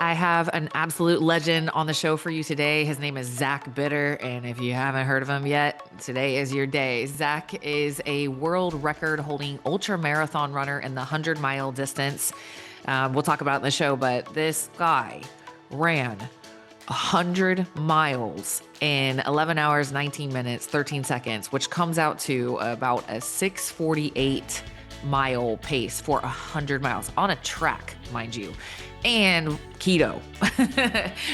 I have an absolute legend on the show for you today. His name is Zach Bitter, and if you haven't heard of him yet, today is your day. Zach is a world record holding ultramarathon runner in the 100-mile distance. We'll talk about it in the show, but this guy ran 100 miles in 11 hours, 19 minutes, 13 seconds, which comes out to about a 6:48 mile pace for 100 miles on a track, mind you. And keto.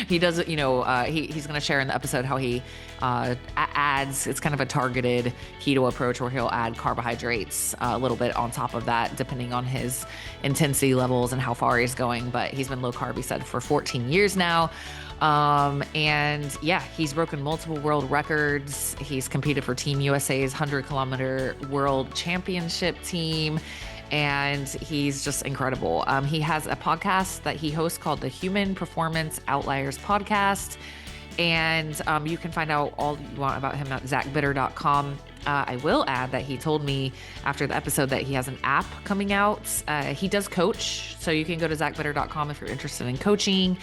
He does it, he's going to share in the episode how he adds, it's kind of a targeted keto approach where he'll add carbohydrates a little bit on top of that, depending on his intensity levels and how far he's going. But he's been low carb, he said, for 14 years now. And yeah, he's broken multiple world records. He's competed for Team USA's 100-kilometer world championship team. And he's just incredible. He has a podcast that he hosts called the Human Performance Outliers Podcast. And you can find out all you want about him at zachbitter.com. I will add that he told me after the episode that he has an app coming out. He does coach, so you can go to zachbitter.com if you're interested in coaching.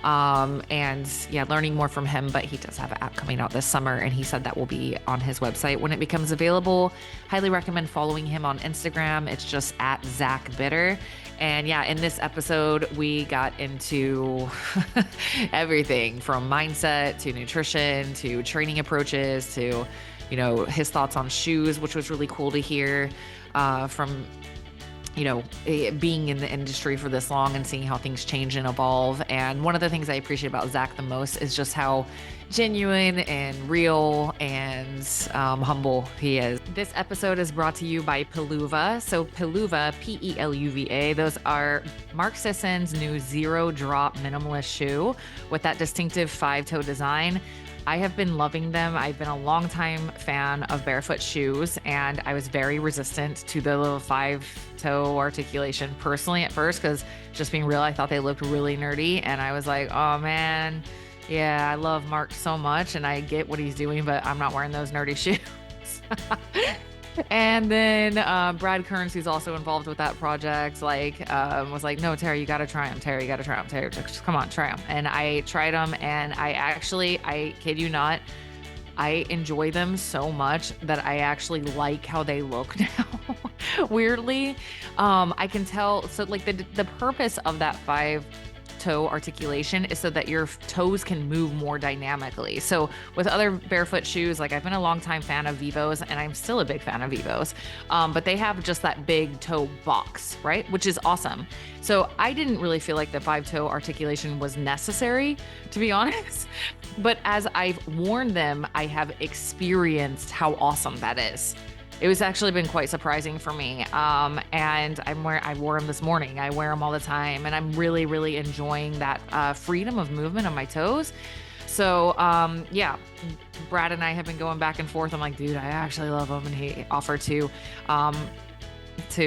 And yeah, learning more from him, but he does have an app coming out this summer, and he said that will be on his website when it becomes available. Highly recommend following him on Instagram. It's just at Zach Bitter. And yeah, in this episode, we got into everything from mindset to nutrition to training approaches to, his thoughts on shoes, which was really cool to hear from being in the industry for this long and seeing how things change and evolve. And one of the things I appreciate about Zach the most is just how genuine and real and humble he is. This episode is brought to you by Peluva. So Peluva, Peluva, those are Mark Sisson's new zero drop minimalist shoe with that distinctive 5-toe design. I have been loving them. I've been a longtime fan of barefoot shoes, and I was very resistant to the little 5-toe articulation personally at first, because just being real, I thought they looked really nerdy, and I was like, oh man, yeah, I love Mark so much, and I get what he's doing, but I'm not wearing those nerdy shoes. And then Brad Kearns, who's also involved with that project, was like, no, Tara, you got to try them. Tara, you got to try them. Tara, just come on, try them. And I tried them, and I kid you not, I enjoy them so much that I actually like how they look now. Weirdly, I can tell. So like the purpose of that 5-toe articulation is so that your toes can move more dynamically. So with other barefoot shoes, like I've been a long time fan of Vivos, and I'm still a big fan of Vivos, but they have just that big toe box, right? Which is awesome. So I didn't really feel like the 5-toe articulation was necessary, to be honest. But as I've worn them, I have experienced how awesome that is. It was actually been quite surprising for me. And I wore them this morning. I wear them all the time, and I'm really, really enjoying that freedom of movement on my toes. So yeah, Brad and I have been going back and forth. I'm like, dude, I actually love them. And he offered to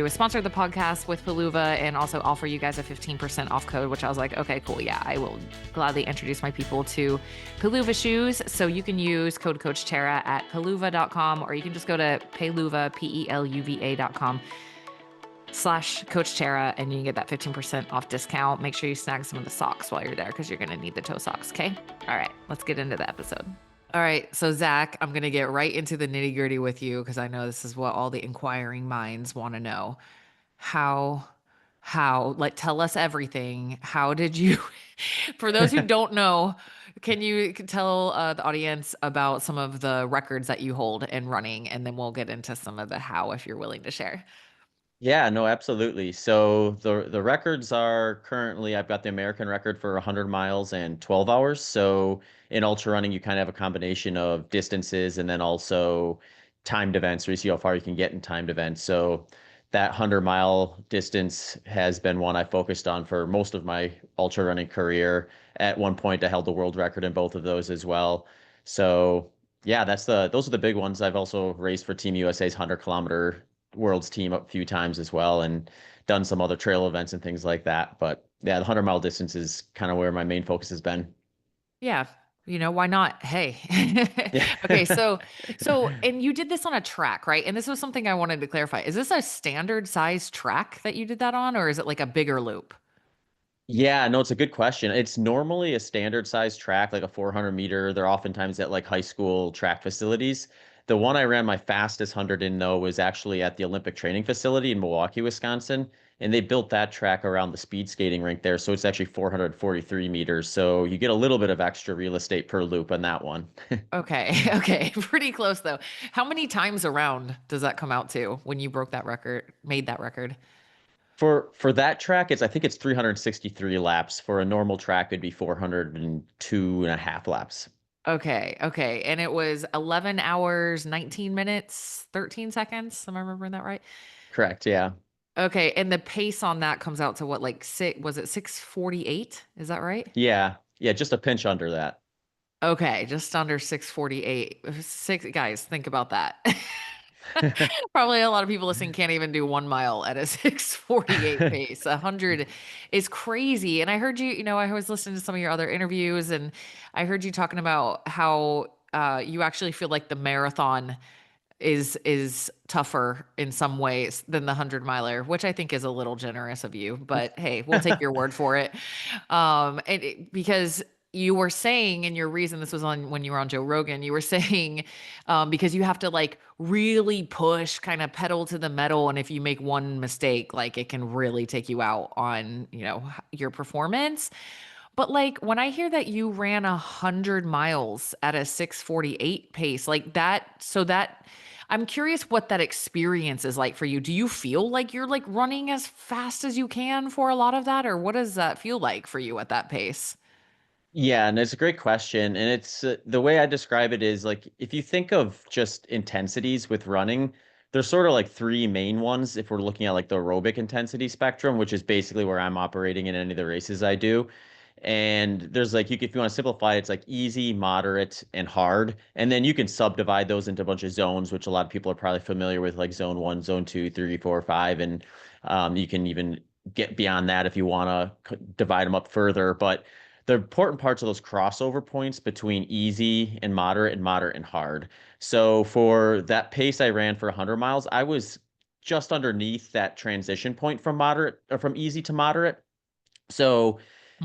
sponsor the podcast with Peluva and also offer you guys a 15% off code, which I was like, okay, cool. Yeah, I will gladly introduce my people to Peluva shoes. So you can use code Coach Tara at peluva.com, or you can just go to peluva, peluva.com/Coach Tara, and you can get that 15% off discount. Make sure you snag some of the socks while you're there, because you're going to need the toe socks. Okay. All right, let's get into the episode. All right. So Zach, I'm going to get right into the nitty gritty with you, because I know this is what all the inquiring minds want to know. How, tell us everything. How did you, for those who don't know, can you tell the audience about some of the records that you hold in running? And then we'll get into some of the how, if you're willing to share. Yeah, no, absolutely. So the records are currently, I've got the American record for 100 miles and 12 hours. So in ultra running, you kind of have a combination of distances and then also timed events, where you see how far you can get in timed events. So that 100-mile distance has been one I focused on for most of my ultra running career. At one point, I held the world record in both of those as well. So yeah, those are the big ones. I've also raced for Team USA's 100-kilometer world's team a few times as well, and done some other trail events and things like that. But yeah, the 100-mile distance is kind of where my main focus has been. Yeah. Why not? Hey. Yeah. Okay. So, and you did this on a track, right? And this was something I wanted to clarify. Is this a standard size track that you did that on, or is it like a bigger loop? Yeah, no, it's a good question. It's normally a standard size track, like a 400 meter. They're oftentimes at like high school track facilities. The one I ran my fastest 100 in, though, was actually at the Olympic Training Facility in Milwaukee, Wisconsin. And they built that track around the speed skating rink there. So it's actually 443 meters. So you get a little bit of extra real estate per loop on that one. Okay. Okay. Pretty close though. How many times around does that come out to when you broke that record, made that record? For that track, I think it's 363 laps. For a normal track, it'd be 402 and a half laps. Okay. Okay. And it was 11 hours, 19 minutes, 13 seconds. Am I remembering that right? Correct, yeah. Okay. And the pace on that comes out to what, like was it 6:48? Is that right? Yeah. Yeah, just a pinch under that. Okay. Just under 6:48. Six guys, think about that. Probably a lot of people listening can't even do 1 mile at a 6:48 pace. 100 is crazy. And I heard you, I was listening to some of your other interviews and I heard you talking about how you actually feel like the marathon is tougher in some ways than the 100 miler, which I think is a little generous of you, but hey, we'll take your word for it. Because you were saying in your reason, this was on when you were on Joe Rogan, you were saying because you have to like really push, kind of pedal to the metal, and if you make one mistake, like it can really take you out on your performance. But like when I hear that you ran 100 miles at a 6:48 pace, like that, so that I'm curious what that experience is like for you. Do you feel like you're like running as fast as you can for a lot of that, or what does that feel like for you at that pace? Yeah, and it's a great question. And it's the way I describe it is like if you think of just intensities with running, there's sort of like three main ones if we're looking at like the aerobic intensity spectrum, which is basically where I'm operating in any of the races I do. And there's like if you want to simplify it, it's like easy, moderate, and hard. And then you can subdivide those into a bunch of zones, which a lot of people are probably familiar with, like zone one, zone two, three, four, five, and you can even get beyond that if you want to divide them up further. But the important parts of those crossover points between easy and moderate and hard. So for that pace I ran for 100 miles, I was just underneath that transition point from moderate or from easy to moderate. So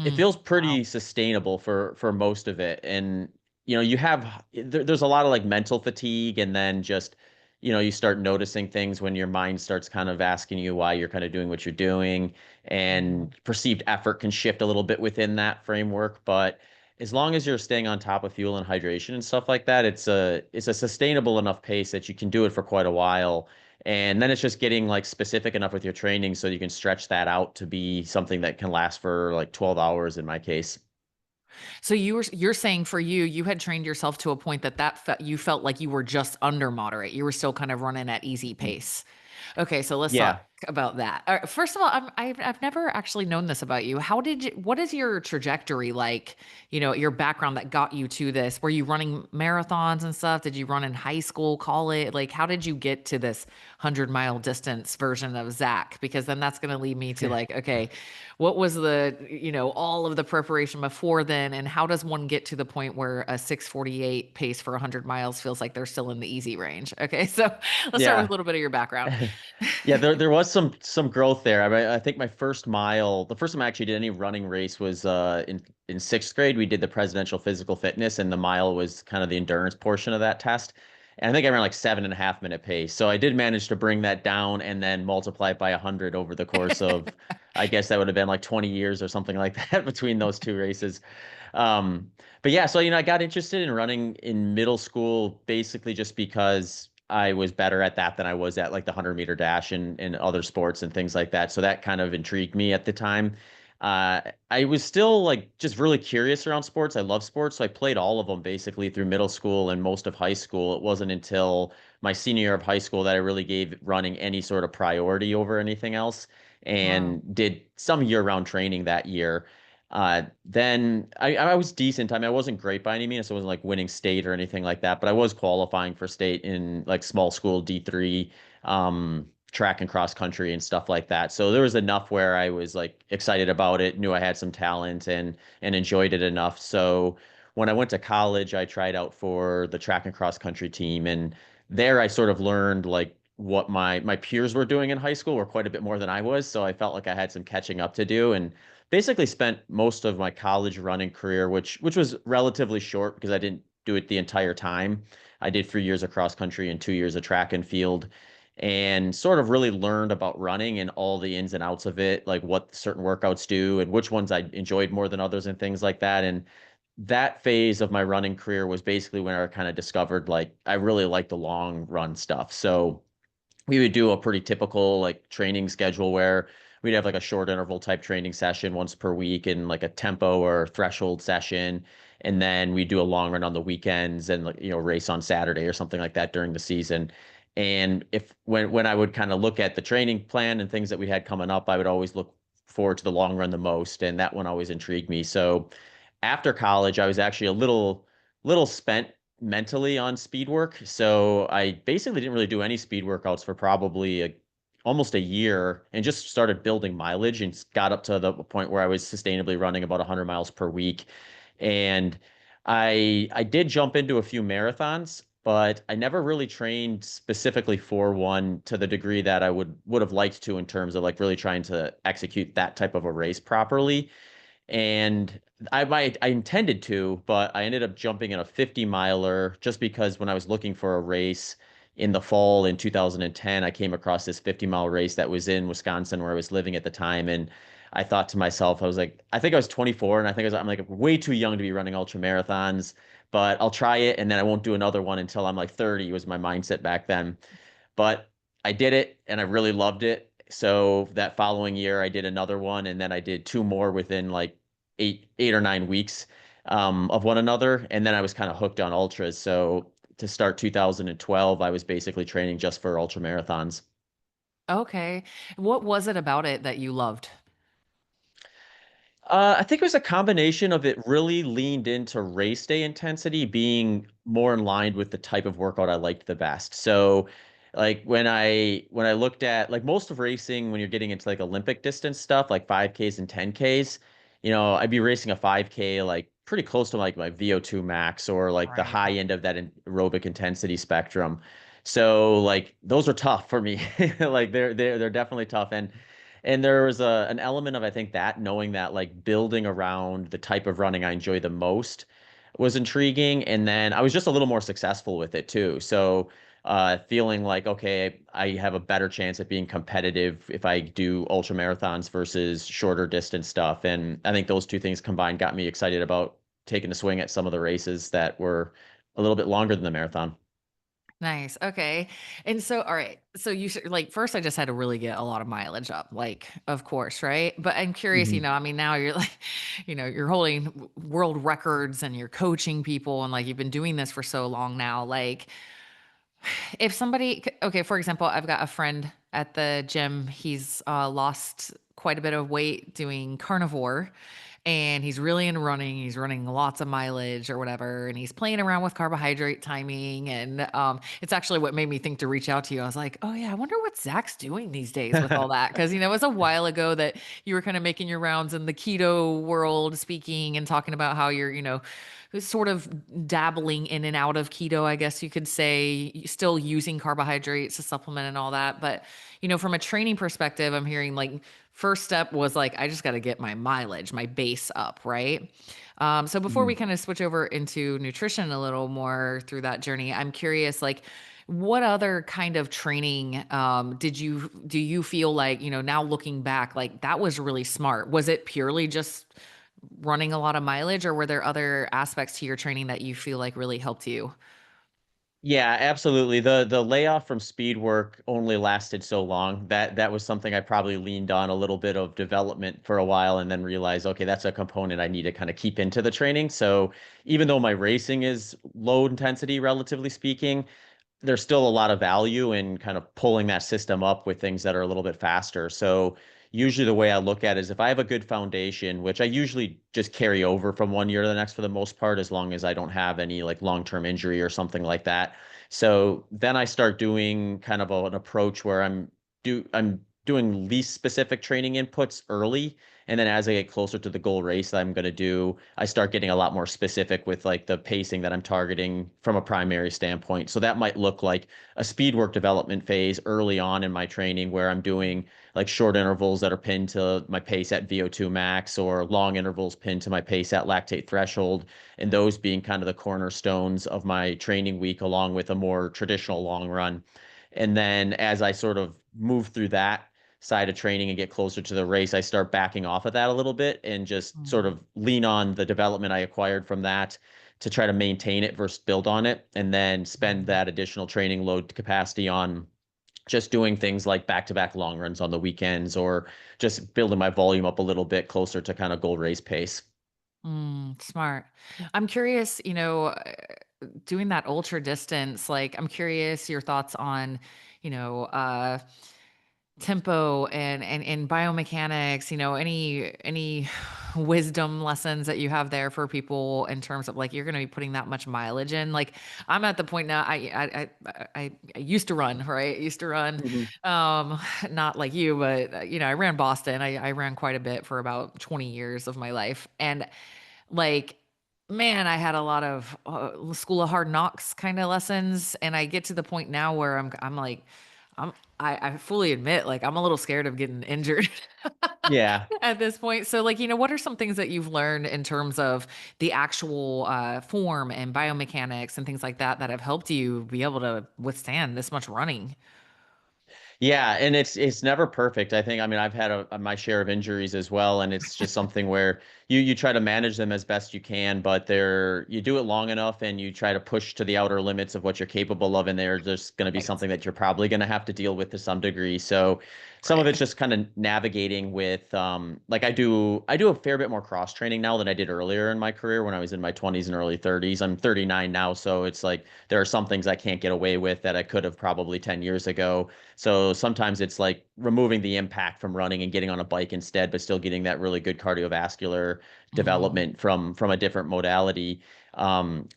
it Hmm. feels Wow. pretty sustainable for most of it. And you have there's a lot of like mental fatigue, and then just you start noticing things when your mind starts kind of asking you why you're kind of doing what you're doing, Mhm. and perceived effort can shift a little bit within that framework. But as long as you're staying on top of fuel and hydration and stuff like that, it's a sustainable enough pace that you can do it for quite a while. And then it's just getting like specific enough with your training so you can stretch that out to be something that can last for like 12 hours in my case. So you're saying for you, you had trained yourself to a point you felt like you were just under moderate. You were still kind of running at easy pace. Okay, so let's talk Yeah. about that. All right, first of all, I've never actually known this about you. What is your trajectory like? Your background that got you to this. Were you running marathons and stuff? Did you run in high school, college? Like, how did you get to this 100 mile distance version of Zach? Because then that's going to lead me to like, okay, what was all of the preparation before then, and how does one get to the point where a 6:48 pace for 100 miles feels like they're still in the easy range? Okay, so let's start with a Yeah. little bit of your background. Yeah, there was some growth there. I mean, I think my first mile, the first time I actually did any running race was in sixth grade. We did the presidential physical fitness, and the mile was kind of the endurance portion of that test. And I think I ran like 7.5 minute pace. So I did manage to bring that down and then multiply it by 100 over the course of, I guess that would have been like 20 years or something like that between those two races. Um, but yeah, so I got interested in running in middle school basically just because I was better at that than I was at like the 100-meter dash and other sports and things like that. So that kind of intrigued me at the time. I was still like just really curious around sports. I love sports, so I played all of them basically through middle school and most of high school. It wasn't until my senior year of high school that I really gave running any sort of priority over anything else, Wow. and did some year-round training that year. Then I was decent. I mean, I wasn't great by any means. I wasn't like winning state or anything like that, but I was qualifying for state in like small school D3, track and cross country and stuff like that. So there was enough where I was like excited about it, knew I had some talent and enjoyed it enough. So when I went to college, I tried out for the track and cross country team, and there I sort of learned like what my peers were doing in high school were quite a bit more than I was. So I felt like I had some catching up to do, and basically spent most of my college running career, which was relatively short because I didn't do it the entire time. I did 3 years of cross country and 2 years of track and field, and sort of really learned about running and all the ins and outs of it, like what certain workouts do and which ones I enjoyed more than others and things like that. And that phase of my running career was basically when I kind of discovered like I really like the long run stuff. So we would do a pretty typical like training schedule where we'd have like a short interval type training session once per week and like a tempo or threshold session. And then we do a long run on the weekends and like, race on Saturday or something like that during the season. And if when I would kind of look at the training plan and things that we had coming up, I would always look forward to the long run the most. And that one always intrigued me. So after college, I was actually a little spent mentally on speed work. So I basically didn't really do any speed workouts for probably almost a year and just started building mileage and got up to the point where I was sustainably running about 100 miles per week. And I did jump into a few marathons, but I never really trained specifically for one to the degree that I would have liked to in terms of like really trying to execute that type of a race properly. And I intended to, but I ended up jumping in a 50 miler just because when I was looking for a race in the fall in 2010, I came across this 50-mile race that was in Wisconsin where I was living at the time. And I thought to myself, I was like, I think I was 24 and I'm like way too young to be running ultra marathons, but I'll try it. And then I won't do another one until I'm like 30 was my mindset back then. But I did it and I really loved it. So that following year, I did another one, and then I did two more within like 8 or 9 weeks of one another. And then I was kind of hooked on ultras. So to start 2012, I was basically training just for ultra marathons. Okay. What was it about it that you loved? I think it was a combination of it really leaned into race day intensity being more in line with the type of workout I liked the best. So like when I looked at like most of racing when you're getting into like Olympic distance stuff like 5Ks and 10Ks, I'd be racing a 5K like pretty close to like my VO2 max or like the Right. high end of that aerobic intensity spectrum. So like those are tough for me. Like they're definitely tough. And there was an element of I think that knowing that like building around the type of running I enjoy the most was intriguing, and then I was just a little more successful with it too. So feeling like okay, I have a better chance at being competitive if I do ultra marathons versus shorter distance stuff, and I think those two things combined got me excited about taking a swing at some of the races that were a little bit longer than the marathon. Nice. Okay. And so, all right. So like first, I just had to really get a lot of mileage up, like, of course, right? But I'm curious, Mhm. I mean, now you're like, you're holding world records and you're coaching people and like you've been doing this for so long now. Like, if okay, for example, I've got a friend at the gym. He's lost quite a bit of weight doing carnivore and he's really in running. He's running lots of mileage or whatever. And he's playing around with carbohydrate timing. And it's actually what made me think to reach out to you. I was like, oh, yeah, I wonder what Zach's doing these days with all that. Cause, it was a while ago that you were kind of making your rounds in the keto world, speaking and talking about how you're, sort of dabbling in and out of keto, I guess you could say, still using carbohydrates to supplement and all that. But, from a training perspective, I'm hearing like first step was like, I just got to get my mileage, my base up, right? So before we Mhm. kind of switch over into nutrition a little more through that journey, I'm curious, like, what other kind of training do you feel like, now looking back, like that was really smart? Was it purely just running a lot of mileage, or were there other aspects to your training that you feel like really helped you? Yeah, absolutely. The layoff from speed work only lasted so long. That was something I probably leaned on a little bit of development for a while and then realized, okay, that's a component I need to kind of keep into the training. So even though my racing is low intensity, relatively speaking, there's still a lot of value in kind of pulling that system up with things that are a little bit faster. So usually the way I look at it is if I have a good foundation, which I usually just carry over from one year to the next for the most part, as long as I don't have any like long-term injury or something like that. So then I start doing kind of an approach where I'm doing least specific training inputs early. And then as I get closer to the goal race that I'm going to do, I start getting a lot more specific with like the pacing that I'm targeting from a primary standpoint. So that might look like a speed work development phase early on in my training where I'm doing like short intervals that are pinned to my pace at VO2 max or long intervals pinned to my pace at lactate threshold. And those being kind of the cornerstones of my training week, along with a more traditional long run. And then as I sort of move through that side of training and get closer to the race, I start backing off of that a little bit and just sort Mm, of lean on the development I acquired from that to try to maintain it versus build on it, and then spend mm. that additional training load capacity on just doing things like back-to-back long runs on the weekends or just building my volume up a little bit closer to kind of goal race pace. Smart. I'm curious, doing that ultra distance, like I'm curious your thoughts on, you know, tempo and biomechanics, any wisdom lessons that you have there for people in terms of like you're going to be putting that much mileage in. Like I'm at the point now, I used to run, right? I used to run, Mhm. um, not like you, but I ran Boston. I ran quite a bit for about 20 years of my life, and like, man, I had a lot of school of hard knocks kind of lessons, and I get to the point now where I'm like, I'm I fully admit like I'm a little scared of getting injured Yeah. at this point. So like, what are some things that you've learned in terms of the actual form and biomechanics and things like that that have helped you be able to withstand this much running? Yeah, and it's never perfect. I think, I mean, I've had my share of injuries as well, and it's just something where you try to manage them as best you can, but you do it long enough and you try to push to the outer limits of what you're capable of, and there's just going to be Right. something that you're probably going to have to deal with to some degree. So some of it's Right. just kind of navigating with like I do a fair bit more cross training now than I did earlier in my career when I was in my 20s and early 30s. I'm 39 now, so it's like there are some things I can't get away with that I could have probably 10 years ago. So sometimes it's like removing the impact from running and getting on a bike instead, but still getting that really good cardiovascular Mm, development from a different modality.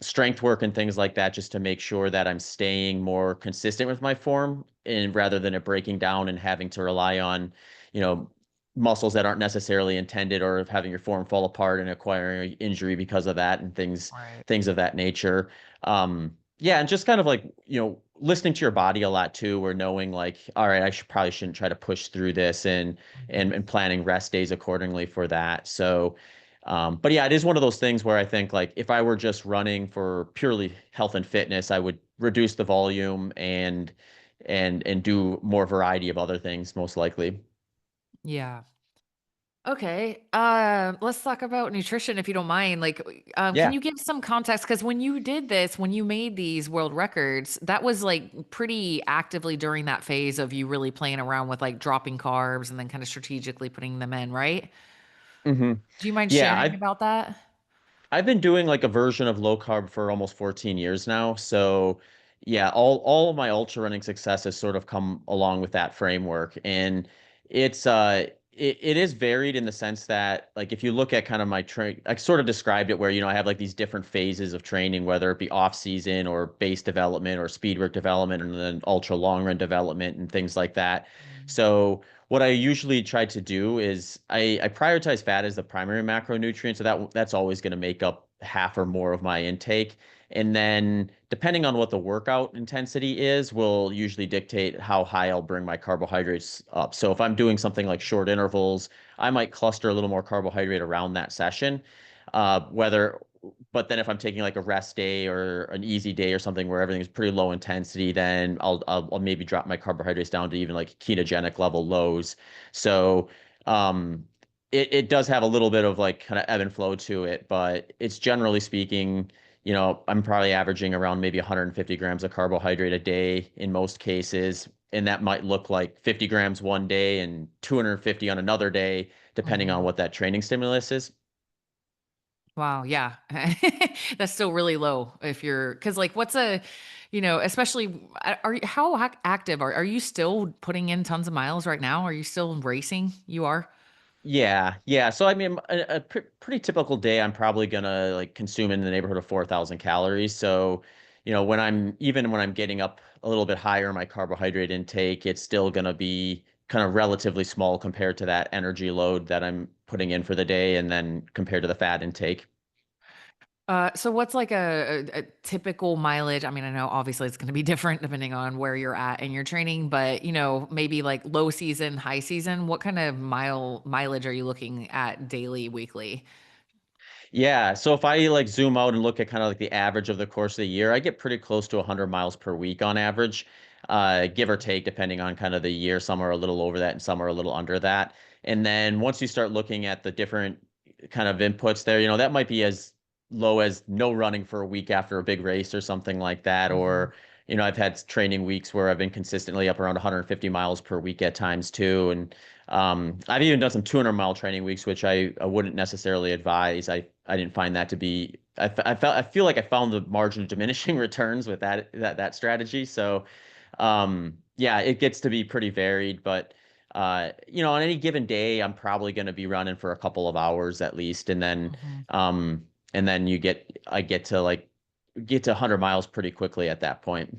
Strength work and things like that, just to make sure that I'm staying more consistent with my form, and rather than it breaking down and having to rely on, you know, muscles that aren't necessarily intended, or of having your form fall apart and acquiring an injury because of that, and right. things of that nature. Yeah, and just kind of like, listening to your body a lot too, or knowing like, all right, I should probably shouldn't try to push through this, and Mhm. planning rest days accordingly for that. So, but yeah, it is one of those things where I think like if I were just running for purely health and fitness, I would reduce the volume and do more variety of other things most likely. Yeah. Okay. Let's talk about nutrition if you don't mind. Like, can Yeah. you give some context? Because when you did this, when you made these world records, that was like pretty actively during that phase of you really playing around with like dropping carbs and then kind of strategically putting them in, right? hmm Do you mind Yeah, sharing about that? I've been doing like a version of low carb for almost 14 years now. So yeah, all of my ultra running success has sort of come along with that framework. And it is varied in the sense that like if you look at kind of my train, I sort of described it where, I have like these different phases of training, whether it be off season or base development or speed work development and then ultra long run development and things like that. Mm, So what I usually try to do is I prioritize fat as the primary macronutrient, so that's always going to make up half or more of my intake. And then depending on what the workout intensity is, will usually dictate how high I'll bring my carbohydrates up. So if I'm doing something like short intervals, I might cluster a little more carbohydrate around that session. Whether But then if I'm taking like a rest day or an easy day or something where everything's pretty low intensity, then I'll maybe drop my carbohydrates down to even like ketogenic level lows. So um, it does have a little bit of like kind of ebb and flow to it, but it's generally speaking, I'm probably averaging around maybe 150 grams of carbohydrate a day in most cases. And that might look like 50 grams one day and 250 on another day, depending on mhm. what that training stimulus is. Wow, yeah. That's still really low if you're because like what's a, especially are you how active are you still putting in tons of miles right now? Are you still racing? You are? Yeah, yeah. So I mean, a pretty typical day, I'm probably gonna like consume in the neighborhood of 4,000 calories. So, when I'm getting up a little bit higher in my carbohydrate intake, it's still gonna be kind of relatively small compared to that energy load that I'm putting in for the day and then compared to the fat intake. So what's like a typical mileage? I mean, I know obviously it's going to be different depending on where you're at in your training, but maybe like low season, high season, what kind of mileage are you looking at daily, weekly? Yeah, so if I like zoom out and look at kind of like the average of the course of the year, I get pretty close to 100 miles per week on average, give or take, depending on kind of the year. Some are a little over that and some are a little under that. And then once you start looking at the different kind of inputs there, that might be as low as no running for a week after a big race or something like that. Mhm. Or, I've had training weeks where I've been consistently up around 150 miles per week at times too. And I've even done some 200-mile training weeks, which I wouldn't necessarily advise. I didn't find that to be. I feel like I found the margin of diminishing returns with that strategy. So, yeah, it gets to be pretty varied. But on any given day, I'm probably going to be running for a couple of hours at least, Mhm. and then I get to 100 miles pretty quickly at that point.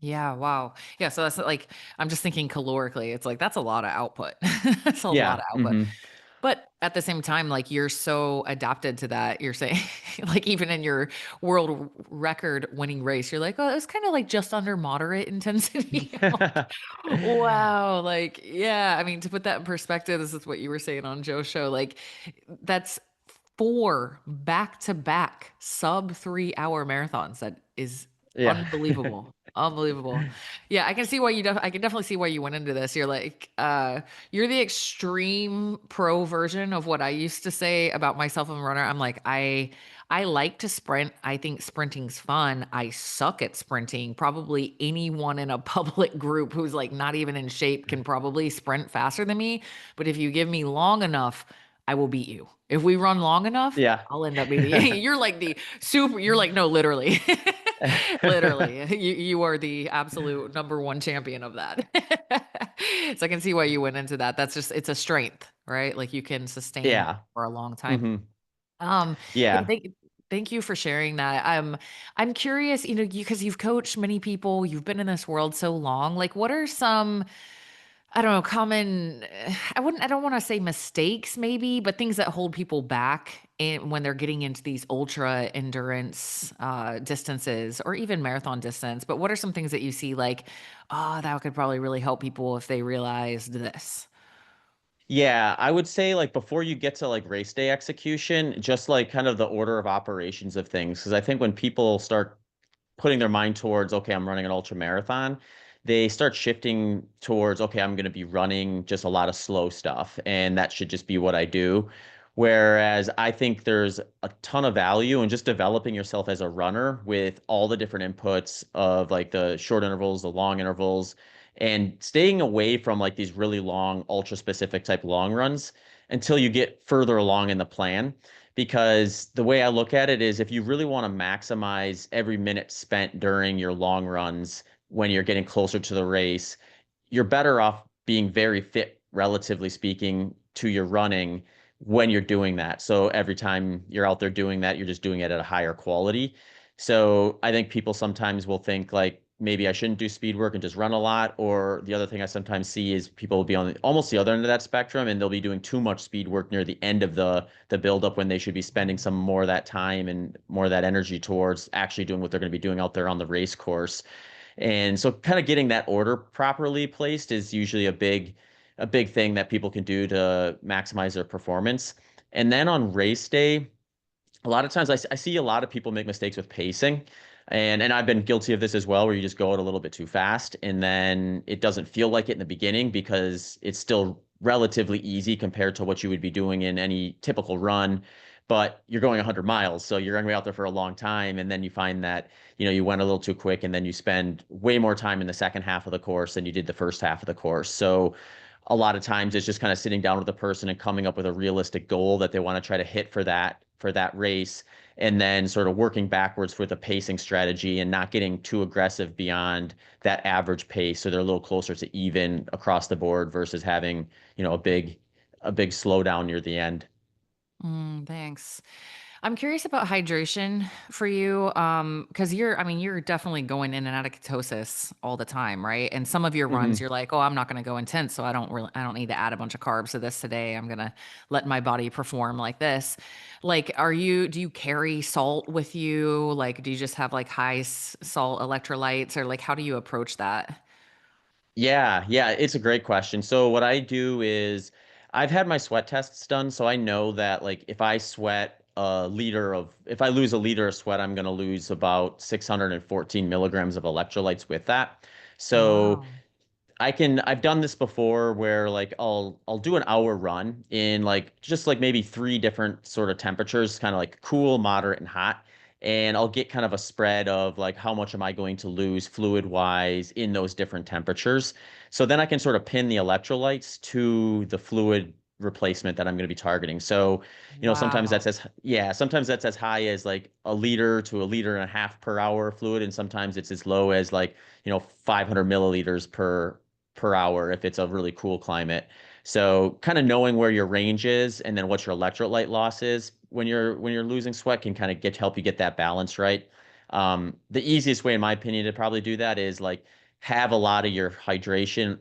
Yeah, wow. Yeah, so that's like I'm just thinking calorically. It's like that's a lot of output. That's a lot Yeah. of output. But at the same time, like you're so adapted to that. You're saying, like, even in your world record winning race, you're like, oh, it was kind of like just under moderate intensity. I'm like, wow. Like, yeah. I mean, to put that in perspective, this is what you were saying on Joe's show. Like, that's 4 back-to-back sub 3-hour marathons. That is Yeah. unbelievable. Unbelievable. Yeah, I can see why I can definitely see why you went into this. You're like, you're the extreme pro version of what I used to say about myself as a runner. I'm like, I like to sprint. I think sprinting's fun. I suck at sprinting. Probably anyone in a public group who's like not even in shape can probably sprint faster than me. But if you give me long enough, I will beat you. If we run long enough, Yeah. I'll end up beating you. You're like the super, you're like, no, literally. Literally. You are the absolute number one champion of that. So I can see why you went into that. That's just it's a strength, right? Like you can sustain Yeah. for a long time. hmm Yeah, Yeah. thank you for sharing that. I'm curious, because you've coached many people, you've been in this world so long. Like what are some I don't know, common I don't want to say mistakes maybe, but things that hold people back when they're getting into these ultra endurance distances or even marathon distance. But what are some things that you see like, oh, that could probably really help people if they realized this? Yeah, I would say like before you get to like race day execution, just like kind of the order of operations of things. Because I think when people start putting their mind towards, okay, I'm running an ultra marathon, they start shifting towards, okay, I'm going to be running just a lot of slow stuff, and that should just be what I do. Whereas I think there's a ton of value in just developing yourself as a runner with all the different inputs of like the short intervals, the long intervals, and staying away from like these really long, ultra specific type long runs until you get further along in the plan. Because the way I look at it is if you really want to maximize every minute spent during your long runs when you're getting closer to the race, you're better off being very fit, relatively speaking, to your running when you're doing that. So every time you're out there doing that, you're just doing it at a higher quality. So I think people sometimes will think like maybe I shouldn't do speed work and just run a lot. Or the other thing I sometimes see is people will be on almost the other end of that spectrum and they'll be doing too much speed work near the end of the buildup when they should be spending some more of that time and more of that energy towards actually doing what they're going to be doing out there on the race course. And so kind of getting that order properly placed is usually a big thing that people can do to maximize their performance. And then on race day, a lot of times I see a lot of people make mistakes with pacing. And I've been guilty of this as well, where you just go out a little bit too fast and then it doesn't feel like it in the beginning because it's still relatively easy compared to what you would be doing in any typical run. But you're going 100 miles, so you're going to be out there for a long time. And then you find that, you went a little too quick and then you spend way more time in the second half of the course than you did the first half of the course. So a lot of times it's just kind of sitting down with the person and coming up with a realistic goal that they want to try to hit for that race and then sort of working backwards with a pacing strategy and not getting too aggressive beyond that average pace so they're a little closer to even across the board versus having a big slowdown near the end. Thanks. I'm curious about hydration for you, because I mean, you're definitely going in and out of ketosis all the time, right? And some of your runs, Mhm. you're like, oh, I'm not going to go intense, so I don't need to add a bunch of carbs to this today. I'm gonna let my body perform like this. Like, do you carry salt with you? Like, do you just have like salt electrolytes, or like, how do you approach that? Yeah, yeah, it's a great question. So what I do is I've had my sweat tests done, so I know that like if I lose a liter of sweat, I'm going to lose about 614 milligrams of electrolytes with that. So Wow. I've done this before where like I'll do an hour run in like just like maybe three different sort of temperatures, kind of like cool, moderate, and hot. And I'll get kind of a spread of like how much am I going to lose fluid wise in those different temperatures. So then I can sort of pin the electrolytes to the fluid replacement that I'm going to be targeting. So, Wow. sometimes that's as high as like a liter to a liter and a half per hour fluid, and sometimes it's as low as like 500 milliliters per hour if it's a really cool climate. So kind of knowing where your range is and then what your electrolyte loss is when you're losing sweat can kind of help you get that balance right. The easiest way, in my opinion, to probably do that is like have a lot of your hydration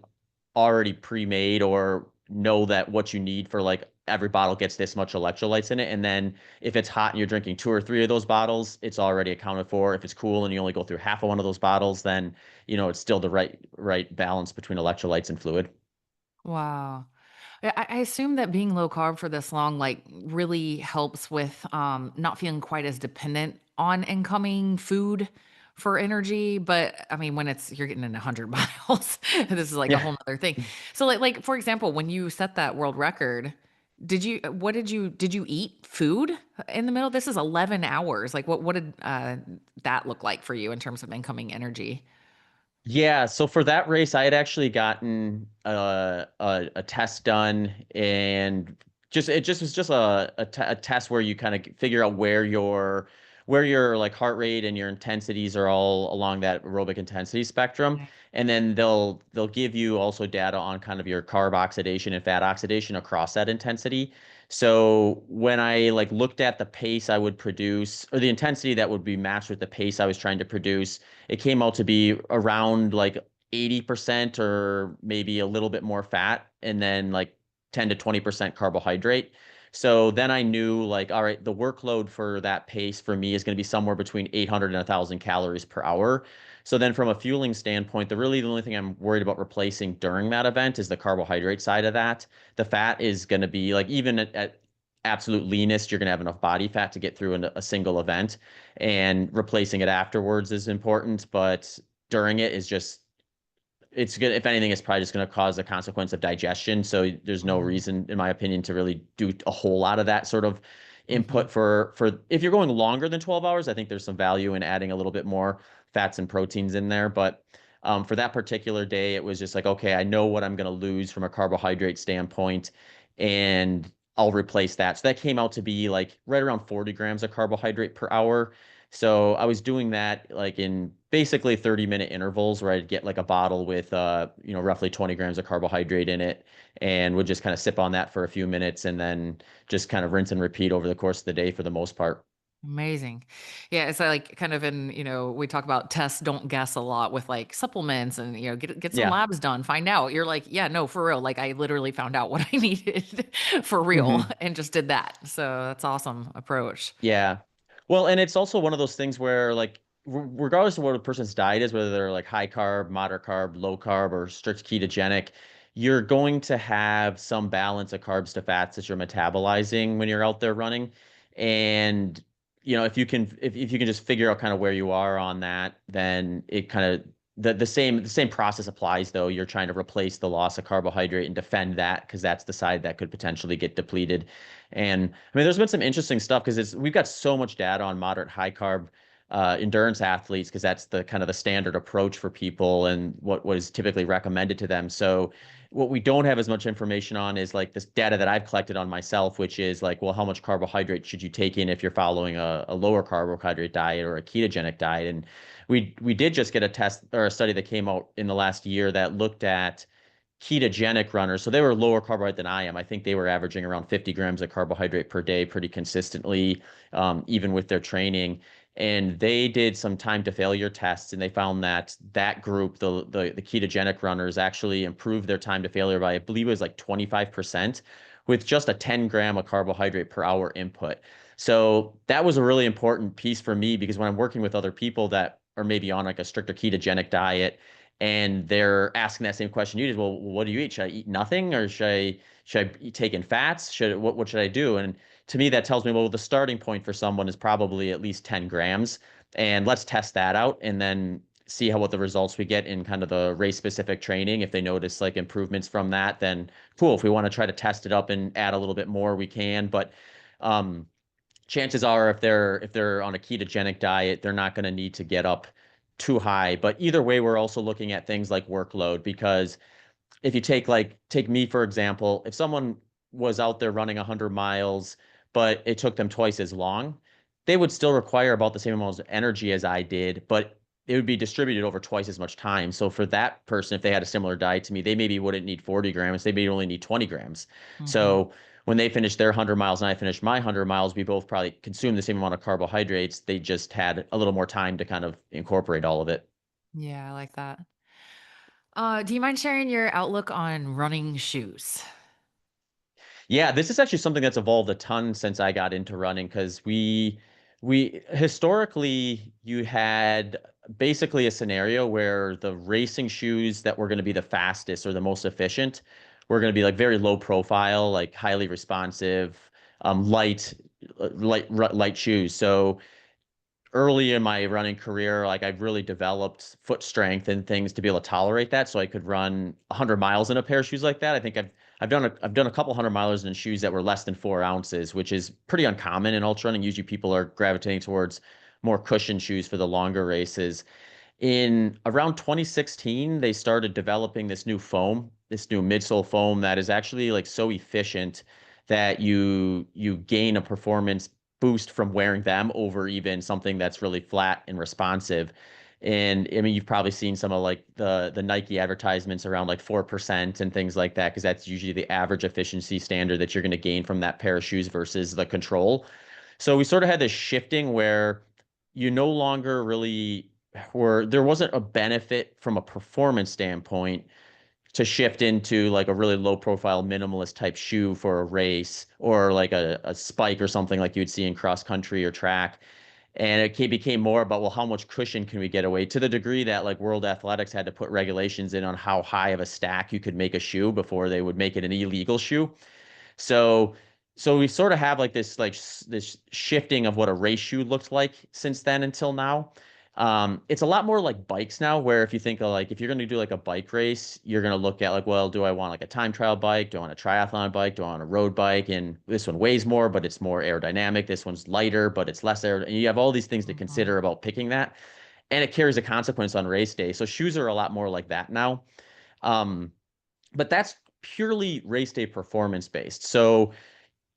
already pre-made or know that what you need for like every bottle gets this much electrolytes in it. And then if it's hot and you're drinking two or three of those bottles, it's already accounted for. If it's cool and you only go through half of one of those bottles, then it's still the right balance between electrolytes and fluid. Wow. I assume that being low carb for this long, like, really helps with not feeling quite as dependent on incoming food for energy. But I mean, when you're getting in 100 miles, this is like a Yeah. whole nother thing. So, like for example, when you set that world record, did you eat food in the middle? This is 11 hours. Like, what did that look like for you in terms of incoming energy? Yeah, so for that race, I had actually gotten a test done, and it just was just a test where you kind of figure out where your like heart rate and your intensities are all along that aerobic intensity spectrum, and then they'll give you also data on kind of your carb oxidation and fat oxidation across that intensity. So when I like looked at the pace I would produce or the intensity that would be matched with the pace I was trying to produce, it came out to be around like 80% or maybe a little bit more fat and then like 10 to 20% carbohydrate. So then I knew like, all right, the workload for that pace for me is going to be somewhere between 800 and 1,000 calories per hour. So then from a fueling standpoint, the only thing I'm worried about replacing during that event is the carbohydrate side of that. The fat is going to be like, even at absolute leanest, you're going to have enough body fat to get through a single event, and replacing it afterwards is important, but during it is just it's good. If anything, it's probably just going to cause a consequence of digestion. So there's no Mhm, reason, in my opinion, to really do a whole lot of that sort of mhm. input for if you're going longer than 12 hours. I think there's some value in adding a little bit more fats and proteins in there. But for that particular day, it was just like, okay, I know what I'm going to lose from a carbohydrate standpoint, and I'll replace that. So that came out to be like right around 40 grams of carbohydrate per hour. So I was doing that like in basically 30-minute intervals where I'd get like a bottle with roughly 20 grams of carbohydrate in it, and would just kind of sip on that for a few minutes and then just kind of rinse and repeat over the course of the day for the most part. Amazing. Yeah, it's like kind of we talk about test, don't guess a lot with like supplements and get some Yeah. labs done, find out. You're like, yeah, no, for real. Like I literally found out what I needed for real hmm and just did that. So that's awesome approach. Yeah. Well, and it's also one of those things where like regardless of what a person's diet is, whether they're like high carb, moderate carb, low carb, or strict ketogenic, you're going to have some balance of carbs to fats that you're metabolizing when you're out there running. And if you can just figure out kind of where you are on that, then it kind of the same process applies though. You're trying to replace the loss of carbohydrate and defend that because that's the side that could potentially get depleted. And I mean, there's been some interesting stuff because we've got so much data on moderate high carb endurance athletes because that's the kind of the standard approach for people and what was typically recommended to them. So what we don't have as much information on is like this data that I've collected on myself, which is like, well, how much carbohydrate should you take in if you're following a lower carbohydrate diet or a ketogenic diet? And we did just get a test or a study that came out in the last year that looked at ketogenic runners. So they were lower carbohydrate than I am. I think they were averaging around 50 grams of carbohydrate per day pretty consistently, even with their training. And they did some time to failure tests, and they found that that group, the ketogenic runners, actually improved their time to failure by, I believe it was like 25% with just a 10 gram of carbohydrate per hour input. So that was a really important piece for me because when I'm working with other people that are maybe on like a stricter ketogenic diet, and they're asking that same question you did. Well, what do you eat? Should I eat nothing, or should I take in fats? What should I do? And to me, that tells me, well, the starting point for someone is probably at least 10 grams, and let's test that out and then see what the results we get in kind of the race specific training. If they notice like improvements from that, then cool. If we want to try to test it up and add a little bit more, we can. But um, chances are if they're on a ketogenic diet, they're not going to need to get up too high. But either way, we're also looking at things like workload because if you take me for example, if someone was out there running 100 miles, but it took them twice as long, they would still require about the same amount of energy as I did, but it would be distributed over twice as much time. So for that person, if they had a similar diet to me, they maybe wouldn't need 40 grams. They may only need 20 grams. Mm-hmm. So when they finished their 100 miles and I finished my 100 miles, we both probably consumed the same amount of carbohydrates. They just had a little more time to kind of incorporate all of it. Yeah, I like that. Do you mind sharing your outlook on running shoes? Yeah, this is actually something that's evolved a ton since I got into running because we historically you had basically a scenario where the racing shoes that were going to be the fastest or the most efficient were going to be like very low profile, like highly responsive, light shoes. So early in my running career, like I've really developed foot strength and things to be able to tolerate that, so I could run 100 miles in a pair of shoes like that. I think I've done a couple 100 milers in shoes that were less than 4 ounces, which is pretty uncommon in ultra running. Usually, people are gravitating towards more cushion shoes for the longer races. In around 2016, they started developing this new foam, this new midsole foam that is actually like so efficient that you gain a performance boost from wearing them over even something that's really flat and responsive. And I mean, you've probably seen some of like the Nike advertisements around like 4% and things like that, because that's usually the average efficiency standard that you're going to gain from that pair of shoes versus the control. So we sort of had this shifting where you no longer really were there wasn't a benefit from a performance standpoint to shift into like a really low profile minimalist type shoe for a race or like a spike or something like you'd see in cross country or track. And it became more about, well, how much cushion can we get away, to the degree that like World Athletics had to put regulations in on how high of a stack you could make a shoe before they would make it an illegal shoe. So so we sort of have like this shifting of what a race shoe looked like since then until now. It's a lot more like bikes now, where if you think of like if you're going to do like a bike race, you're going to look at like, well, do I want like a time trial bike? Do I want a triathlon bike? Do I want a road bike? And this one weighs more, but it's more aerodynamic. This one's lighter, but it's less air. And you have all these things to Mhm. consider about picking that, and it carries a consequence on race day. So shoes are a lot more like that now. Um, but that's purely race day performance based. So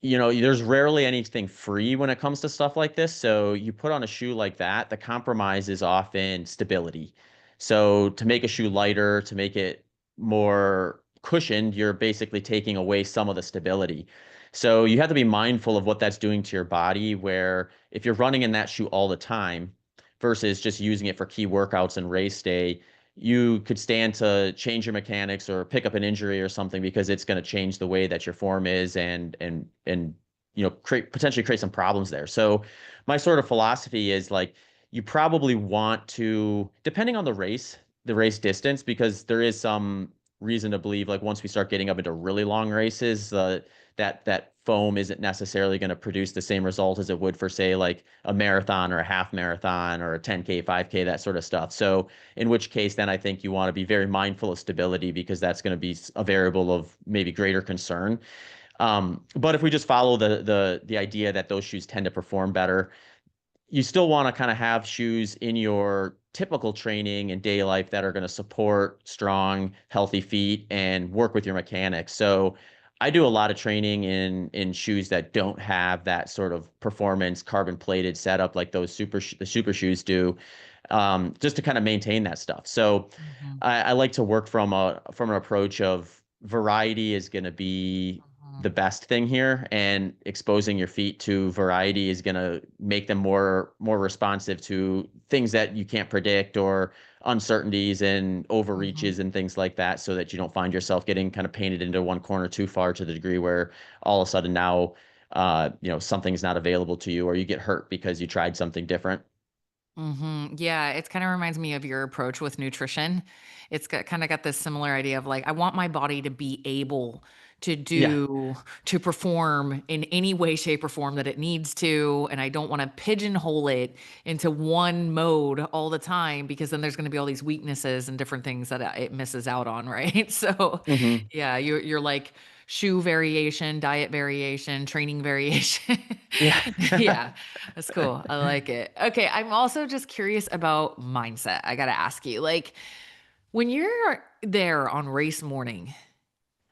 there's rarely anything free when it comes to stuff like this. So you put on a shoe like that, the compromise is often stability. So to make a shoe lighter, to make it more cushioned, you're basically taking away some of the stability. So you have to be mindful of what that's doing to your body, where if you're running in that shoe all the time versus just using it for key workouts and race day, you could stand to change your mechanics or pick up an injury or something because it's going to change the way that your form is and potentially create some problems there. So my sort of philosophy is like you probably want to, depending on the race distance, because there is some reason to believe like once we start getting up into really long races, that foam isn't necessarily going to produce the same result as it would for say like a marathon or a half marathon or a 10K, 5K, that sort of stuff. So in which case then I think you want to be very mindful of stability because that's going to be a variable of maybe greater concern. But if we just follow the idea that those shoes tend to perform better, you still want to kind of have shoes in your typical training and day life that are going to support strong, healthy feet and work with your mechanics. So I do a lot of training in shoes that don't have that sort of performance carbon plated setup like the super shoes do, just to kind of maintain that stuff. So Mhm. I like to work from an approach of variety is going to be Mhm. the best thing here, and exposing your feet to variety is going to make them more responsive to things that you can't predict, or uncertainties and Mhm. overreaches and things like that, so that you don't find yourself getting kind of painted into one corner too far, to the degree where all of a sudden now something's not available to you, or you get hurt because you tried something different. Yeah, it kind of reminds me of your approach with nutrition. It's got, kind of got this similar idea of like, I want my body to be able to Yeah. to perform in any way, shape, or form that it needs to. And I don't want to pigeonhole it into one mode all the time, because then there's going to be all these weaknesses and different things that it misses out on, right? So, Hmm. yeah, you're like shoe variation, diet variation, training variation. Yeah. Yeah. That's cool. I like it. Okay, I'm also just curious about mindset. I got to ask you, like when you're there on race morning,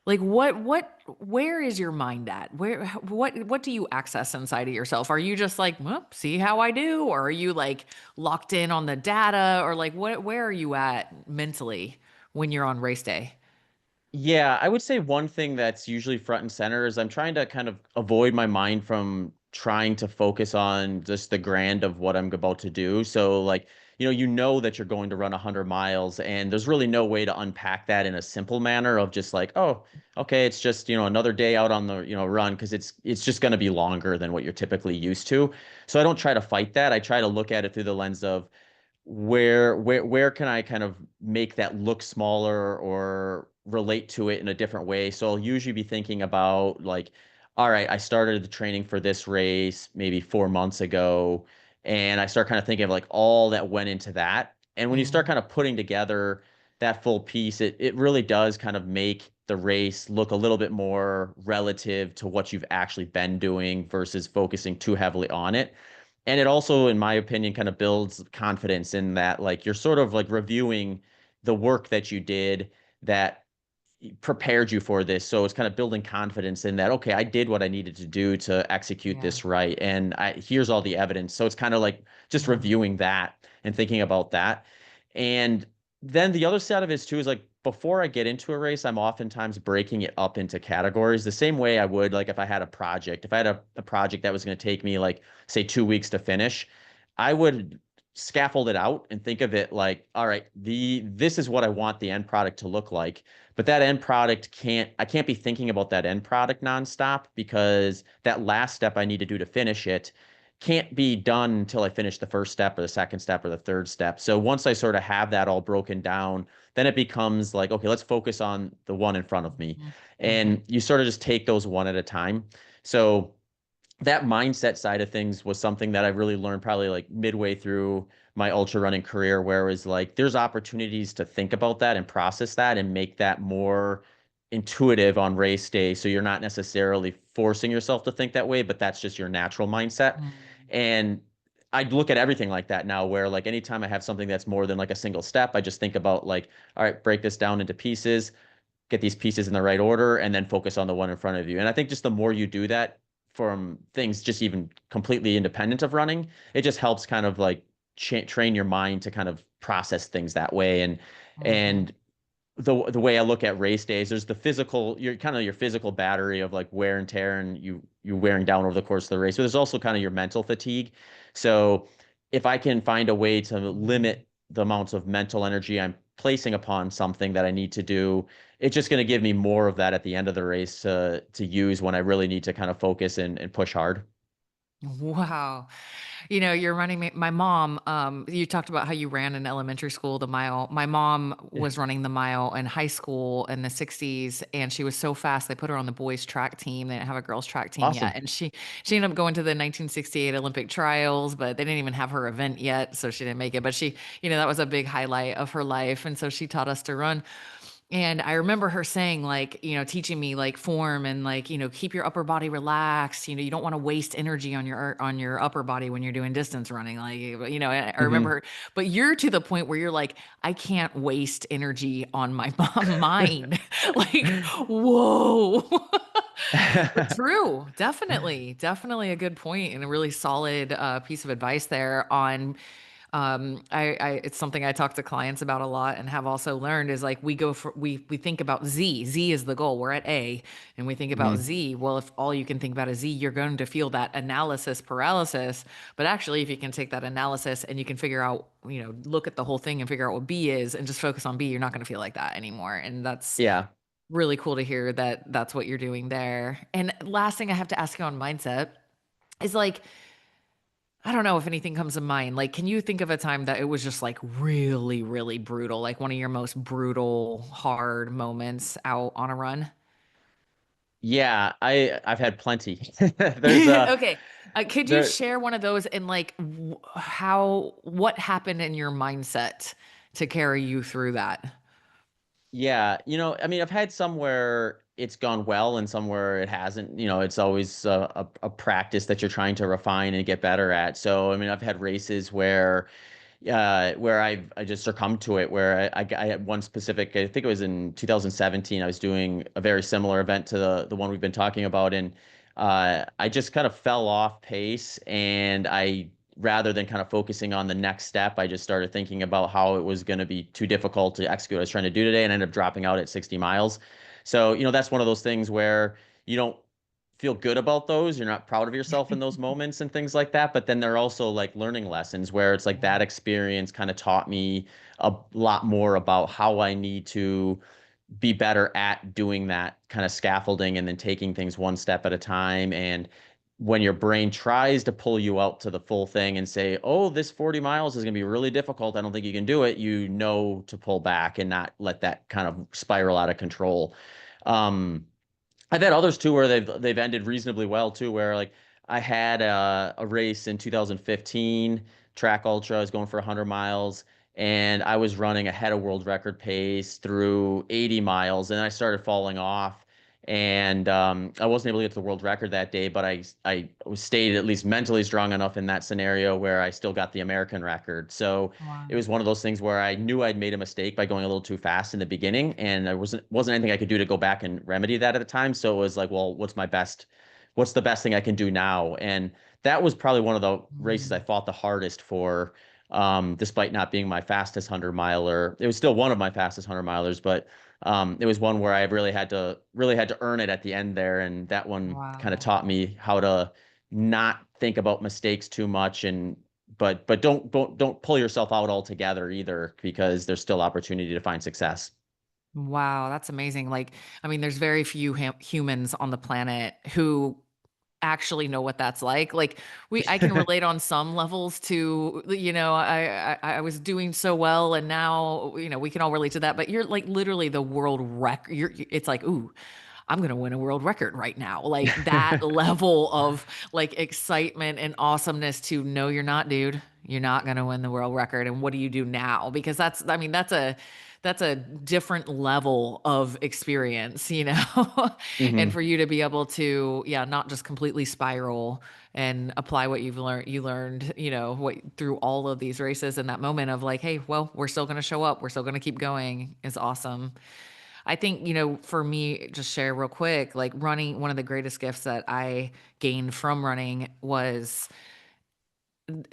like where is your mind at? What do you access inside of yourself? Are you just like, well, see how I do? Or are you like locked in on the data, or like where are you at mentally when you're on race day? Yeah, I would say one thing that's usually front and center is I'm trying to kind of avoid my mind from trying to focus on just the grand of what I'm about to do. So like, you know that you're going to run 100 miles, and there's really no way to unpack that in a simple manner of just like, oh, okay, it's just, another day out on the, run, because it's just going to be longer than what you're typically used to. So I don't try to fight that. I try to look at it through the lens of where can I kind of make that look smaller or relate to it in a different way? So I'll usually be thinking about like, all right, I started the training for this race maybe 4 months ago, and I start kind of thinking of like all that went into that. And when you start Mm, kind of putting together that full piece, it really does kind of make the race look a little bit more relative to what you've actually been doing versus focusing too heavily on it. And it also, in my opinion, kind of builds confidence in that, like, you're sort of like reviewing the work that you did that prepared you for this. So it's kind of building confidence in that, okay, I did what I needed to do to execute yeah. this right. And here's all the evidence. So it's kind of like just Mm, reviewing that and thinking about that. And then the other side of it too is like, before I get into a race, I'm oftentimes breaking it up into categories the same way I would like if I had a project. If I had a project that was going to take me like, say, 2 weeks to finish, I would scaffold it out and think of it like, all right, this is what I want the end product to look like. But that end product I can't be thinking about that end product nonstop, because that last step I need to do to finish it can't be done until I finish the first step or the second step or the third step. So once I sort of have that all broken down, then it becomes like, okay, let's focus on the one in front of me. mhm, mhm, And you sort of just take those one at a time. So that mindset side of things was something that I really learned probably like midway through my ultra running career, where it was like there's opportunities to think about that and process that and make that more intuitive on race day. So you're not necessarily forcing yourself to think that way, but that's just your natural mindset. mm, And I look at everything like that now, where like anytime I have something that's more than like a single step, I just think about like, all right, break this down into pieces, get these pieces in the right order, and then focus on the one in front of you. And I think just the more you do that from things just even completely independent of running, it just helps kind of like train your mind to kind of process things that way. And mhm, the way I look at race days, there's the physical, your kind of your physical battery of like wear and tear, and you wearing down over the course of the race. But there's also kind of your mental fatigue. So if I can find a way to mhm. limit the amounts of mental energy I'm placing upon something that I need to do, it's just going to give me more of that at the end of the race to use when I really need to kind of focus and push hard. Wow. You know, you're running me my mom, you talked about how you ran in elementary school, the mile. My mom was running the mile in high school in the 60s, and she was so fast, they put her on the boys track team. They didn't have a girls track team yet. Awesome. And she ended up going to the 1968 Olympic trials, but they didn't even have her event yet, so she didn't make it. But she, that was a big highlight of her life. And so she taught us to run. And I remember her saying, like, teaching me like form and like, keep your upper body relaxed. You don't want to waste energy on your upper body when you're doing distance running. Like, I remember Hmm. her, but you're to the point where you're like, I can't waste energy on my mind. Like, whoa. But true. Definitely. Definitely a good point and a really solid piece of advice there on It's something I talk to clients about a lot and have also learned is like we think about Z is the goal. We're at A and we think about Hmm. Z. Well, if all you can think about is Z, you're going to feel that analysis paralysis. But actually, if you can take that analysis and you can figure out, look at the whole thing and figure out what B is and just focus on B, you're not going to feel like that anymore. And that's Yeah. really cool to hear that that's what you're doing there. And last thing I have to ask you on mindset is like, I don't know if anything comes to mind. Like, can you think of a time that it was just like really, really brutal, like one of your most brutal, hard moments out on a run? Yeah, I've had plenty. There's a Okay. Could you there share one of those and like what happened in your mindset to carry you through that? Yeah, I mean, I've had somewhere it's gone well and somewhere it hasn't. It's always a practice that you're trying to refine and get better at. So, I mean, I've had races where I just succumbed to it. Where I had one specific, I think it was in 2017. I was doing a very similar event to the one we've been talking about, and I just kind of fell off pace, and I rather than kind of focusing on the next step, I just started thinking about how it was going to be too difficult to execute what I was trying to do today, and I ended up dropping out at 60 miles. So, that's one of those things where you don't feel good about those. You're not proud of yourself in those moments and things like that. But then there are also like learning lessons where it's like that experience kind of taught me a lot more about how I need to be better at doing that kind of scaffolding and then taking things one step at a time. And when your brain tries to pull you out to the full thing and say, oh, this 40 miles is going to be really difficult, I don't think you can do it, you know to pull back and not let that kind of spiral out of control. Um, I've had others too where they've ended reasonably well too, where like I had a race in 2015, track ultra. I was going for 100 miles and I was running ahead of world record pace through 80 miles and I started falling off and I wasn't able to get to the world record that day, but I stayed at least mentally strong enough in that scenario where I still got the American record. So Wow. it was one of those things where I knew I'd made a mistake by going a little too fast in the beginning, and there wasn't anything I could do to go back and remedy that at the time. So it was like, well, what's the best thing I can do now? And that was probably one of the races I Mm. fought the hardest for, despite not being my fastest 100 miler. It was still one of my fastest 100 milers, but it was one where I really had to earn it at the end there, and that one kind of Wow. taught me how to not think about mistakes too much and but don't pull yourself out altogether either because there's still opportunity to find success. Wow, that's amazing. Like, I mean, there's very few humans on the planet who actually know what that's like. Like I can relate on some levels to, I was doing so well and now, we can all relate to that, but you're like literally the world record. It's like, ooh, I'm going to win a world record right now. Like that level of like excitement and awesomeness to know you're not, dude, you're not going to win the world record. And what do you do now? Because I mean, that's a different level of experience, and Hmm. for you to be able to, yeah, not just completely spiral and apply what you learned, what through all of these races and that moment of like, hey, well, we're still going to show up. We're still going to keep going is awesome. I think, for me, just share real quick, like running, one of the greatest gifts that I gained from running was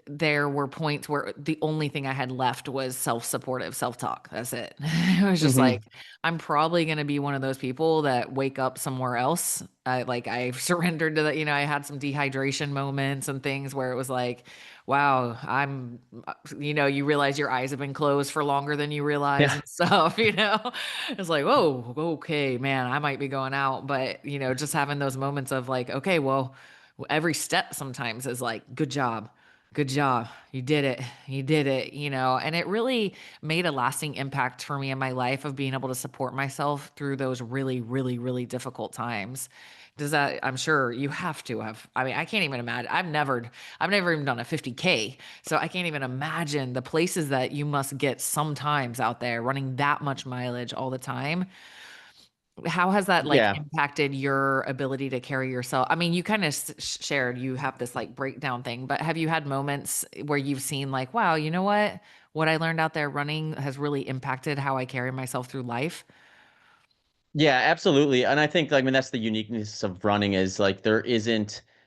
there were points where the only thing I had left was self-supportive self-talk. That's it. It was just like, Hmm. I'm probably going to be one of those people that wake up somewhere else. I've surrendered to that. I had some dehydration moments and things where it was like, wow, you realize your eyes have been closed for longer than you realize Yeah. and stuff, It's like, whoa, okay, man, I might be going out. But, just having those moments of like, okay, well, every step sometimes is like, good job. Good job. You did it. You did it, and it really made a lasting impact for me in my life of being able to support myself through those really, really, really difficult times. I'm sure you have to have. I mean, I can't even imagine. I've never even done a 50K. So I can't even imagine the places that you must get sometimes out there running that much mileage all the time. How has that like Yeah. impacted your ability to carry yourself? I mean, you kind of shared you have this like breakdown thing, but have you had moments where you've seen like, wow, you know what? What I learned out there running has really impacted how I carry myself through life. Yeah, absolutely. And I think, like, I mean, that's the uniqueness of running is like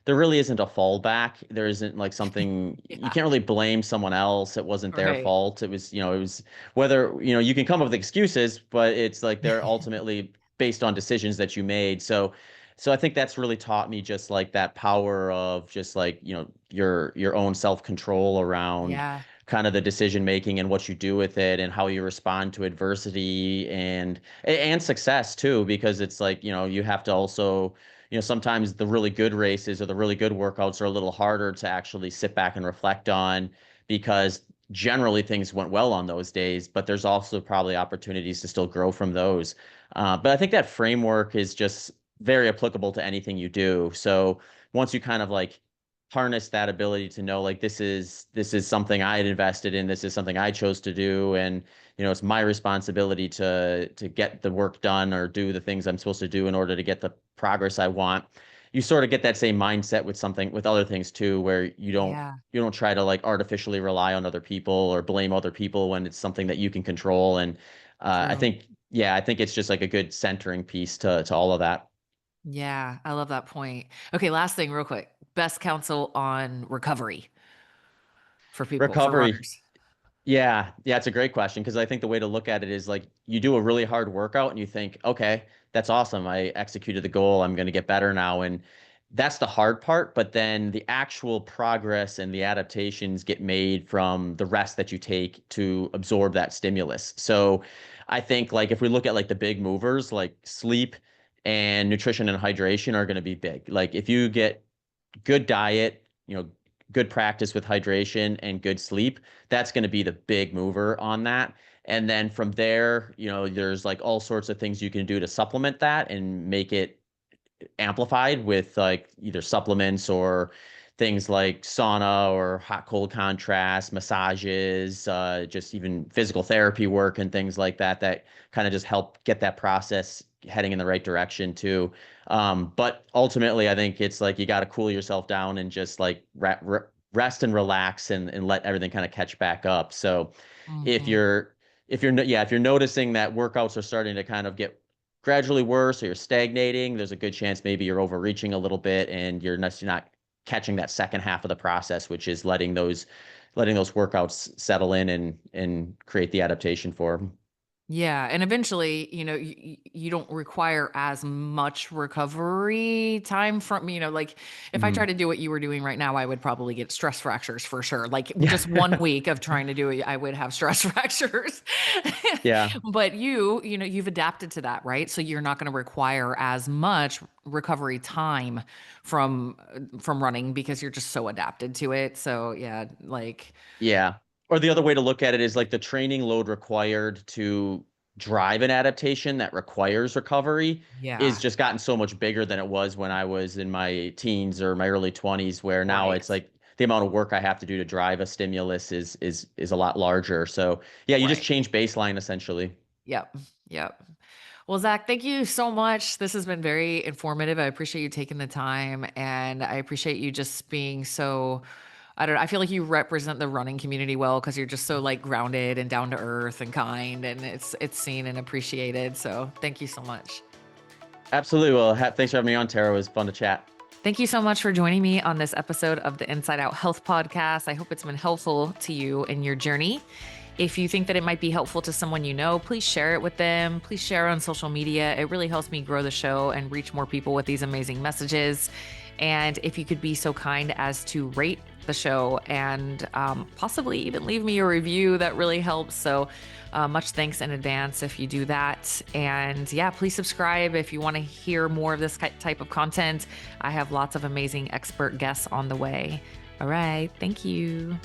there really isn't a fallback. There isn't like something you Yeah. can't really blame someone else. It wasn't their Right. fault. It was, it was whether, you can come up with excuses, but it's like they're ultimately based on decisions that you made. So I think that's really taught me just like that power of just like, your own self-control around Yeah. kind of the decision making and what you do with it and how you respond to adversity and success too, because it's like, you have to also, sometimes the really good races or the really good workouts are a little harder to actually sit back and reflect on because generally things went well on those days, but there's also probably opportunities to still grow from those. But I think that framework is just very applicable to anything you do. So once you kind of like harness that ability to know like this is something I had invested in, this is something I chose to do, and it's my responsibility to get the work done or do the things I'm supposed to do in order to get the progress I want. You sort of get that same mindset with other things too, where Yeah. you don't try to like artificially rely on other people or blame other people when it's something that you can control. And I True. think yeah, I think it's just like a good centering piece to all of that. Yeah. I love that point. Okay. Last thing, real quick. Best counsel on recovery for people, for Recovery. runners. Yeah, yeah, it's a great question because I think the way to look at it is like you do a really hard workout and you think, okay, that's awesome. I executed the goal. I'm going to get better now. And that's the hard part. But then the actual progress and the adaptations get made from the rest that you take to absorb that stimulus. So I think like if we look at like the big movers, like sleep and nutrition and hydration are going to be big. Like if you get good diet, good practice with hydration and good sleep, that's going to be the big mover on that. And then from there, there's like all sorts of things you can do to supplement that and make it amplified with like either supplements or things like sauna or hot cold contrast, massages, just even physical therapy work and things like that that kind of just help get that process heading in the right direction too. But ultimately, I think it's like you got to cool yourself down and just like rest and relax and let everything kind of catch back up. So if Hmm. you're if you're noticing that workouts are starting to kind of get gradually worse or you're stagnating, there's a good chance maybe you're overreaching a little bit and you're not catching that second half of the process, which is letting those workouts settle in and create the adaptation for them. Yeah, and eventually, you don't require as much recovery time from, like if I try Mhm. to do what you were doing right now, I would probably get stress fractures for sure. Like Yeah. just 1 week of trying to do it, I would have stress fractures. Yeah. But you've adapted to that, right? So you're not going to require as much recovery time from running because you're just so adapted to it. So yeah, like Yeah. Or the other way to look at it is like the training load required to drive an adaptation that requires recovery is yeah, just gotten so much bigger than it was when I was in my teens or my early 20s, where now right. it's like the amount of work I have to do to drive a stimulus is a lot larger. So yeah, you just Right. change baseline essentially. Yep. Yep. Well, Zach, thank you so much. This has been very informative. I appreciate you taking the time and I appreciate you just being so, I don't know, I feel like you represent the running community well because you're just so like grounded and down to earth and kind and it's seen and appreciated. So thank you so much. Absolutely. Well, thanks for having me on, Tara. It was fun to chat. Thank you so much for joining me on this episode of the Inside Out Health Podcast. I hope it's been helpful to you in your journey. If you think that it might be helpful to someone you know, please share it with them. Please share on social media. It really helps me grow the show and reach more people with these amazing messages. And if you could be so kind as to rate the show and possibly even leave me a review, that really helps. So much thanks in advance if you do that. And yeah, please subscribe if you want to hear more of this type of content. I have lots of amazing expert guests on the way. All right. Thank you.